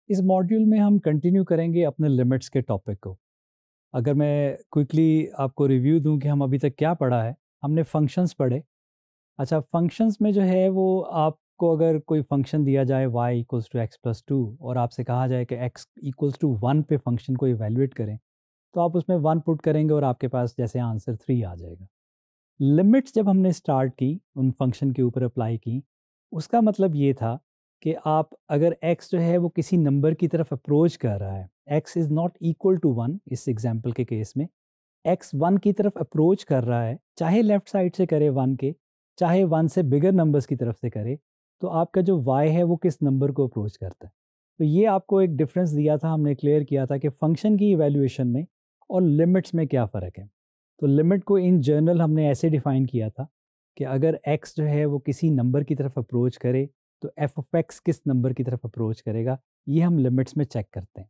इस मॉड्यूल में हम कंटिन्यू करेंगे अपने लिमिट्स के टॉपिक को। अगर मैं क्विकली आपको रिव्यू दूं कि हम अभी तक क्या पढ़ा है, हमने फंक्शंस पढ़े। अच्छा, फंक्शंस में जो है वो आपको अगर कोई फंक्शन दिया जाए y equals to X plus two और आपसे कहा जाए कि x इक्वल्स टू वन पे फंक्शन को इवेलुएट करें, तो आप उसमें वन पुट करेंगे और आपके पास जैसे आंसर थ्री आ जाएगा। लिमिट्स जब हमने स्टार्ट की उन फंक्शन के ऊपर अप्लाई की, उसका मतलब ये था कि आप अगर x जो है वो किसी नंबर की तरफ अप्रोच कर रहा है, x is not equal to one, इस एग्जांपल के केस में x वन की तरफ अप्रोच कर रहा है, चाहे लेफ्ट साइड से करे वन के, चाहे वन से बिगर नंबर्स की तरफ से करे, तो आपका जो y है वो किस नंबर को अप्रोच करता है। तो ये आपको एक डिफरेंस दिया था, हमने क्लियर किया था कि फंक्शन की इवैल्यूएशन में और लिमिट्स में क्या फ़र्क है। तो लिमिट को इन जनरल हमने ऐसे डिफ़ाइन किया था कि अगर x जो है वो किसी नंबर की तरफ अप्रोच करे, तो f ऑफ x किस नंबर की तरफ अप्रोच करेगा, ये हम लिमिट्स में चेक करते हैं।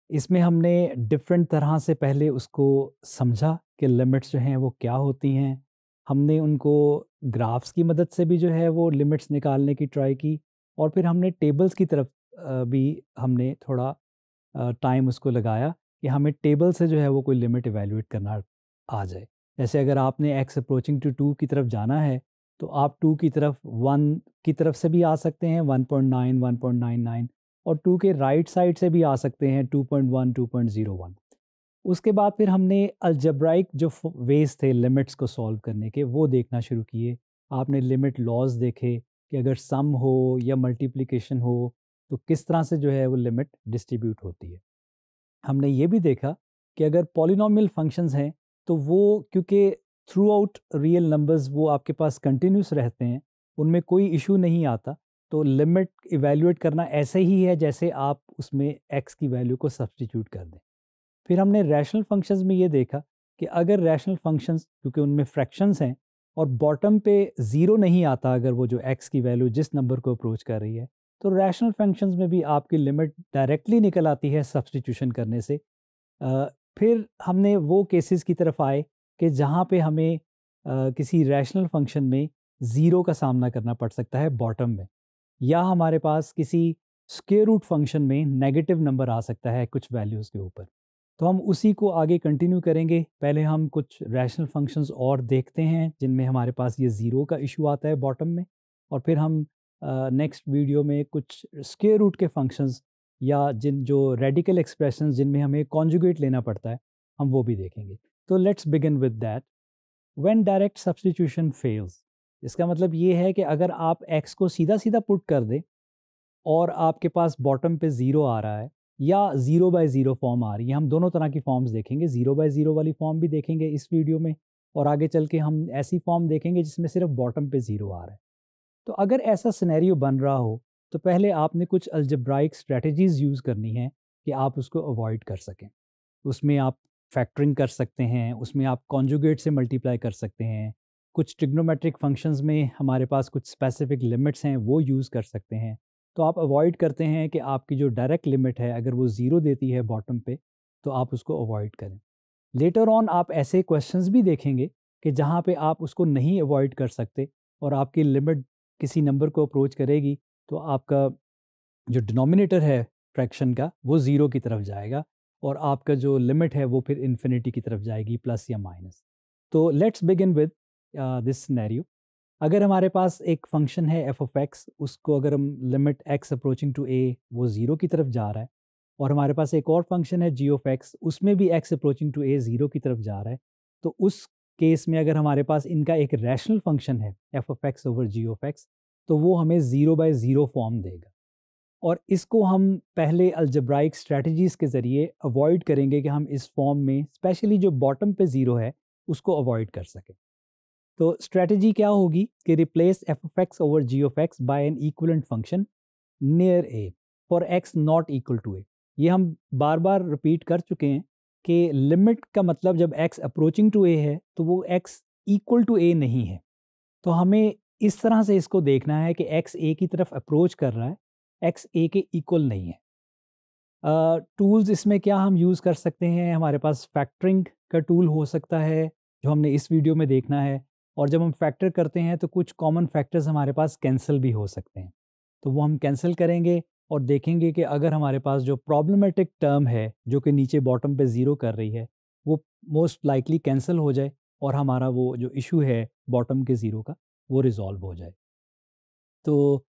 इसमें हमने डिफरेंट तरह से पहले उसको समझा कि लिमिट्स जो हैं वो क्या होती हैं। हमने उनको ग्राफ्स की मदद से भी जो है वो लिमिट्स निकालने की ट्राई की, और फिर हमने टेबल्स की तरफ भी हमने थोड़ा टाइम उसको लगाया कि हमें टेबल से जो है वो कोई लिमिट इवैल्यूएट करना आ जाए। जैसे अगर आपने x अप्रोचिंग टू 2 की तरफ जाना है, तो आप 2 की तरफ 1 की तरफ से भी आ सकते हैं, 1.9 1.99, और 2 के राइट साइड से भी आ सकते हैं, 2.1 2.01। उसके बाद फिर हमने अलजेब्राइक जो वेज थे लिमिट्स को सॉल्व करने के, वो देखना शुरू किए। आपने लिमिट लॉज देखे कि अगर सम हो या मल्टीप्लिकेशन हो तो किस तरह से जो है वो लिमिट डिस्ट्रीब्यूट होती है। हमने ये भी देखा कि अगर पॉलिनॉमियल फंक्शंस हैं, तो वो क्योंकि थ्रू आउट रियल नंबर्स वो आपके पास कंटिन्यूस रहते हैं, उनमें कोई इशू नहीं आता, तो लिमिट इवैल्यूएट करना ऐसे ही है जैसे आप उसमें x की वैल्यू को सब्स्टिट्यूट कर दें। फिर हमने रैशनल फंक्शंस में ये देखा कि अगर रैशनल फंक्शंस, क्योंकि उनमें फ्रैक्शंस हैं और बॉटम पे ज़ीरो नहीं आता, अगर वो जो x की वैल्यू जिस नंबर को अप्रोच कर रही है, तो रैशनल फंक्शंस में भी आपकी लिमिट डायरेक्टली निकल आती है सब्स्टिट्यूशन करने से। अ, फिर हमने वो केसेस की तरफ आए कि जहाँ पे हमें किसी रैशनल फंक्शन में ज़ीरो का सामना करना पड़ सकता है बॉटम में, या हमारे पास किसी स्क्वायर रूट फंक्शन में नेगेटिव नंबर आ सकता है कुछ वैल्यूज़ के ऊपर। तो हम उसी को आगे कंटिन्यू करेंगे। पहले हम कुछ रैशनल फंक्शंस और देखते हैं जिनमें हमारे पास ये ज़ीरो का इशू आता है बॉटम में, और फिर हम नेक्स्ट वीडियो में कुछ स्क्वायर रूट के फंक्शंस या जिन जो रेडिकल एक्सप्रेशंस जिनमें हमें कॉन्जुगेट लेना पड़ता है, हम वो भी देखेंगे। तो let's begin with that. When direct substitution fails, इसका मतलब ये है कि अगर आप x को सीधा सीधा पुट कर दें और आपके पास बॉटम पे ज़ीरो आ रहा है या ज़ीरो बाय ज़ीरो फॉर्म आ रही है, हम दोनों तरह की फॉर्म्स देखेंगे, ज़ीरो बाय ज़ीरो वाली फॉर्म भी देखेंगे इस वीडियो में, और आगे चल के हम ऐसी फॉर्म देखेंगे जिसमें सिर्फ बॉटम पे ज़ीरो आ रहा है। तो अगर ऐसा सिनेरियो बन रहा हो, तो पहले आपने कुछ अलजेब्राइक स्ट्रेटजीज यूज़ करनी है कि आप उसको अवॉइड कर सकें। उसमें आप फैक्टरिंग कर सकते हैं, उसमें आप कॉन्जुगेट से मल्टीप्लाई कर सकते हैं, कुछ ट्रिग्नोमेट्रिक फंक्शंस में हमारे पास कुछ स्पेसिफिक लिमिट्स हैं वो यूज़ कर सकते हैं। तो आप अवॉइड करते हैं कि आपकी जो डायरेक्ट लिमिट है अगर वो ज़ीरो देती है बॉटम पे, तो आप उसको अवॉइड करें। लेटर ऑन आप ऐसे क्वेश्चंस भी देखेंगे कि जहाँ पे आप उसको नहीं अवॉइड कर सकते और आपकी लिमिट किसी नंबर को अप्रोच करेगी, तो आपका जो डिनोमिनेटर है फ्रैक्शन का वो ज़ीरो की तरफ जाएगा, और आपका जो लिमिट है वो फिर इन्फिनिटी की तरफ जाएगी, प्लस या माइनस। तो let's begin with this scenario. अगर हमारे पास एक फंक्शन है एफ ऑफ एक्स, उसको अगर हम लिमिट एक्स अप्रोचिंग टू ए वो ज़ीरो की तरफ जा रहा है, और हमारे पास एक और फंक्शन है जी ऑफ एक्स, उसमें भी X approaching to a zero की तरफ जा रहा है, तो उस केस में अगर हमारे पास इनका एक रैशनल फंक्शन है F of x over ji of X, तो वो हमें ज़ीरो बाय ज़ीरो फॉर्म देगा। और इसको हम पहले अलजेब्राइक स्ट्रेटजीज़ के ज़रिए अवॉइड करेंगे कि हम इस फॉर्म में स्पेशली जो बॉटम पे ज़ीरो है उसको अवॉइड कर सकें। तो स्ट्रेटजी क्या होगी कि replace f of x over ji of x by an equivalent function near a for x not equal to a. ये हम बार बार रिपीट कर चुके हैं कि लिमिट का मतलब जब एक्स अप्रोचिंग टू ए है तो वो एक्स इक्वल टू ए नहीं है। तो हमें इस तरह से इसको देखना है कि एक्स ए की तरफ अप्रोच कर रहा है, एक्स ए के इक्वल नहीं है। टूल्स इसमें क्या हम यूज़ कर सकते हैं, हमारे पास फैक्टरिंग का टूल हो सकता है जो हमने इस वीडियो में देखना है, और जब हम फैक्टर करते हैं तो कुछ कॉमन फैक्टर्स हमारे पास कैंसिल भी हो सकते हैं, तो वो हम कैंसिल करेंगे और देखेंगे कि अगर हमारे पास जो प्रॉब्लमेटिक टर्म है जो कि नीचे बॉटम पे ज़ीरो कर रही है वो मोस्ट लाइकली कैंसिल हो जाए और हमारा वो जो इशू है बॉटम के ज़ीरो का वो रिजॉल्व हो जाए। तो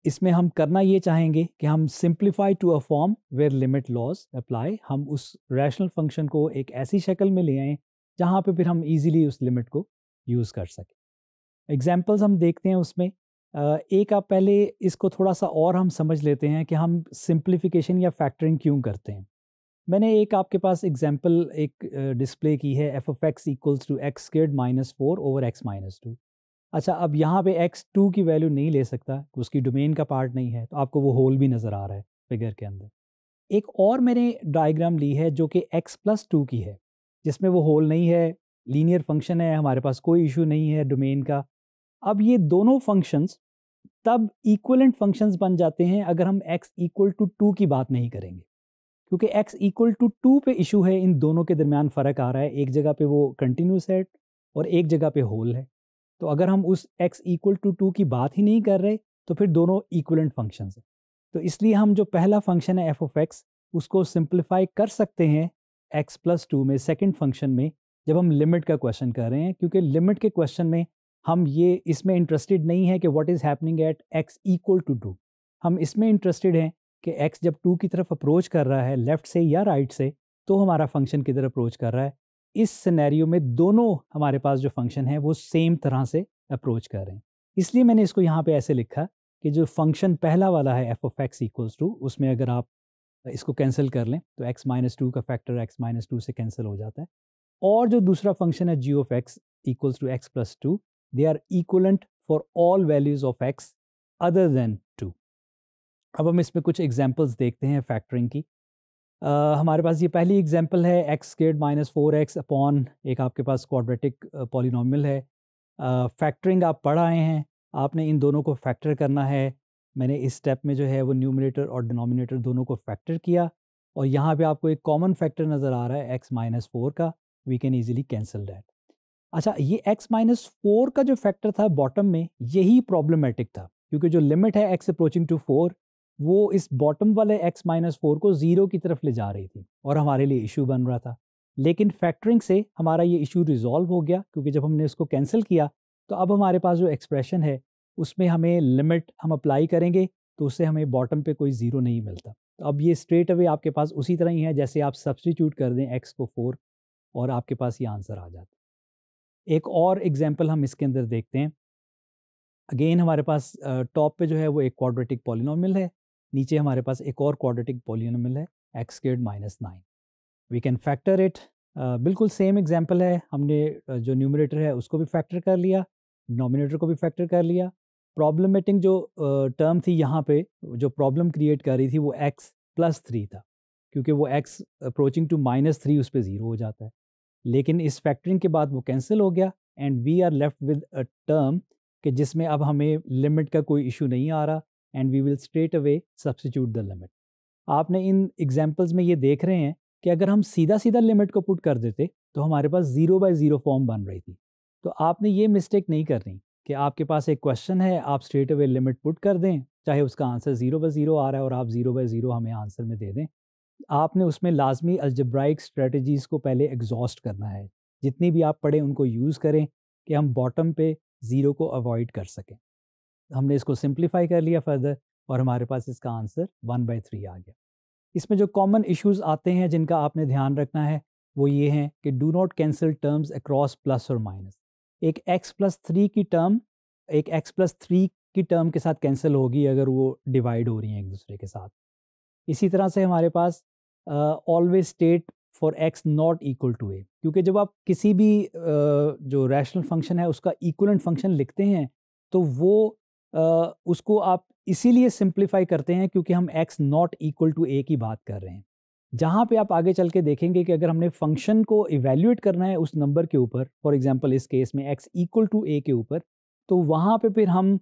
इसमें हम करना ये चाहेंगे कि हम simplify to a form where limit laws apply, हम उस रैशनल फंक्शन को एक ऐसी शक्ल में ले आएँ जहाँ पे फिर हम इजीली उस लिमिट को यूज़ कर सकें। एग्जाम्पल्स हम देखते हैं उसमें। एक आप पहले इसको थोड़ा सा और हम समझ लेते हैं कि हम सिंप्लीफिकेशन या फैक्टरिंग क्यों करते हैं। मैंने एक आपके पास एग्जाम्पल एक डिस्प्ले की है, F of x equals to X squared minus four over X minus two. अच्छा, अब यहाँ पे x2 की वैल्यू नहीं ले सकता, उसकी डोमेन का पार्ट नहीं है, तो आपको वो होल भी नज़र आ रहा है फिगर के अंदर। एक और मैंने डायग्राम ली है जो कि x+2 की है, जिसमें वो होल नहीं है, लीनियर फंक्शन है, हमारे पास कोई इशू नहीं है डोमेन का। अब ये दोनों फंक्शंस तब इक्वलेंट फंक्शंस बन जाते हैं अगर हम x इक्वल टू 2 की बात नहीं करेंगे, क्योंकि x इक्वल टू 2 पे इशू है, इन दोनों के दरमियान फ़र्क आ रहा है, एक जगह पे वो कंटिन्यूस है और एक जगह पे होल है। तो अगर हम उस x इक्वल टू 2 की बात ही नहीं कर रहे तो फिर दोनों इक्वलेंट फंक्शंस हैं। तो इसलिए हम जो पहला फंक्शन है एफ ऑफ एक्स उसको सिंप्लीफाई कर सकते हैं x+2 में, सेकंड फंक्शन में, जब हम लिमिट का क्वेश्चन कर रहे हैं, क्योंकि लिमिट के क्वेश्चन में हम ये इसमें इंटरेस्टेड नहीं है कि what is happening at x equal to 2। हम इसमें इंटरेस्टेड हैं कि x जब 2 की तरफ अप्रोच कर रहा है लेफ़्ट से या राइट से, तो हमारा फंक्शन किधर अप्रोच कर रहा है। इस सिनेरियो में दोनों हमारे पास जो फंक्शन है वो सेम तरह से अप्रोच कर रहे हैं। इसलिए मैंने इसको यहाँ पे ऐसे लिखा कि जो फंक्शन पहला वाला है F of x equals to, उसमें अगर आप इसको कैंसिल कर लें तो x माइनस टू का फैक्टर x माइनस टू से कैंसिल हो जाता है। और जो दूसरा फंक्शन है g of x equals to x+2, they are equivalent for all values of x other than 2। अब हम इसमें कुछ एग्जांपल्स देखते हैं फैक्टरिंग की। हमारे पास ये पहली एग्जांपल है X squared minus four x upon एक आपके पास क्वाड्रेटिक पॉलिनोमियल है। फैक्टरिंग आप पढ़ आए हैं, आपने इन दोनों को फैक्टर करना है। मैंने इस स्टेप में जो है वो न्यूमरेटर और डिनोमिनेटर दोनों को फैक्टर किया और यहाँ पे आपको एक कॉमन फैक्टर नज़र आ रहा है एक्स माइनस फोर का, we can easily cancel that. अच्छा, ये एक्स माइनस फोर का जो फैक्टर था बॉटम में, यही प्रॉब्लमेटिक था, क्योंकि जो लिमिट है एक्स अप्रोचिंग टू फोर वो इस बॉटम वाले एक्स माइनस फोर को ज़ीरो की तरफ ले जा रही थी और हमारे लिए इशू बन रहा था। लेकिन फैक्टरिंग से हमारा ये इशू रिजॉल्व हो गया, क्योंकि जब हमने इसको कैंसिल किया तो अब हमारे पास जो एक्सप्रेशन है उसमें हमें लिमिट हम अप्लाई करेंगे तो उससे हमें बॉटम पे कोई ज़ीरो नहीं मिलता। तो अब ये स्ट्रेट अवे आपके पास उसी तरह ही है जैसे आप सब्सटीट्यूट कर दें एक्स को फोर और आपके पास ये आंसर आ जाता है। एक और एग्जाम्पल हम इसके अंदर देखते हैं। अगेन हमारे पास टॉप पे जो है वो एक क्वाड्रेटिक पॉलिनोमियल है, नीचे हमारे पास एक और क्वाड्रेटिक पॉलिनोमियल है X squared minus nine. We can factor it. बिल्कुल सेम एग्जांपल है, हमने जो न्यूमरेटर है उसको भी फैक्टर कर लिया, डिनोमिनेटर को भी फैक्टर कर लिया। प्रॉब्लमेटिक जो टर्म थी यहाँ पे, जो प्रॉब्लम क्रिएट कर रही थी वो x+3 था, क्योंकि वो x अप्रोचिंग टू -3 उस पर ज़ीरो हो जाता है। लेकिन इस फैक्टरिंग के बाद वो कैंसिल हो गया and we are left with a term कि जिसमें अब हमें लिमिट का कोई इशू नहीं आ रहा and we will straight away substitute the limit. आपने इन एग्जांपल्स में ये देख रहे हैं कि अगर हम सीधा सीधा लिमिट को पुट कर देते तो हमारे पास 0/0 फॉर्म बन रही थी। तो आपने ये मिस्टेक नहीं करनी कि आपके पास एक क्वेश्चन है, आप स्ट्रेट अवे लिमिट पुट कर दें, चाहे उसका आंसर 0/0 आ रहा है और आप 0/0 हमें आंसर में दे दें। आपने उसमें लाजमी अलजेब्राइक स्ट्रेटजीज़ को पहले एग्जॉस्ट करना है, जितनी भी आप पढ़ें उनको यूज़ करें कि हम बॉटम पे ज़ीरो को अवॉइड कर सकें। हमने इसको सिंप्लीफाई कर लिया फर्दर और हमारे पास इसका आंसर 1/3 आ गया। इसमें जो कॉमन इश्यूज आते हैं जिनका आपने ध्यान रखना है वो ये हैं कि do not cancel terms across plus और माइनस। एक x+3 की टर्म एक x+3 की टर्म के साथ कैंसिल होगी अगर वो डिवाइड हो रही हैं एक दूसरे के साथ। इसी तरह से हमारे पास always state for x not equal to a, क्योंकि जब आप किसी भी जो रैशनल फंक्शन है उसका इक्वलेंट फंक्शन लिखते हैं तो वो उसको आप इसीलिए सिंप्लीफाई करते हैं क्योंकि हम x not equal to a की बात कर रहे हैं। जहाँ पे आप आगे चल के देखेंगे कि अगर हमने फंक्शन को इवेल्युएट करना है उस नंबर के ऊपर, फॉर एग्जांपल इस केस में x इक्वल टू a के ऊपर, तो वहाँ पे फिर हम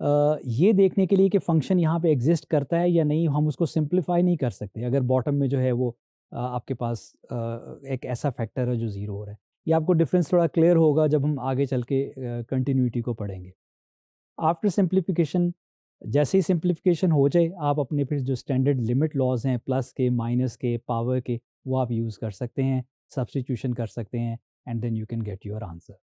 ये देखने के लिए कि फंक्शन यहाँ पे एग्जिस्ट करता है या नहीं, हम उसको सिंप्लीफाई नहीं कर सकते अगर बॉटम में जो है वो आपके पास एक ऐसा फैक्टर है जो ज़ीरो हो रहा है। ये आपको डिफरेंस थोड़ा क्लियर होगा जब हम आगे चल के कंटिन्यूटी को पढ़ेंगे। आफ्टर सिंप्लीफिकेशन जैसे ही सिंप्लीफिकेशन हो जाए, आप अपने फिर जो स्टैंडर्ड लिमिट लॉज हैं प्लस के, माइनस के, पावर के, वो आप यूज़ कर सकते हैं, सब्स्टिट्यूशन कर सकते हैं, and then you can get your answer.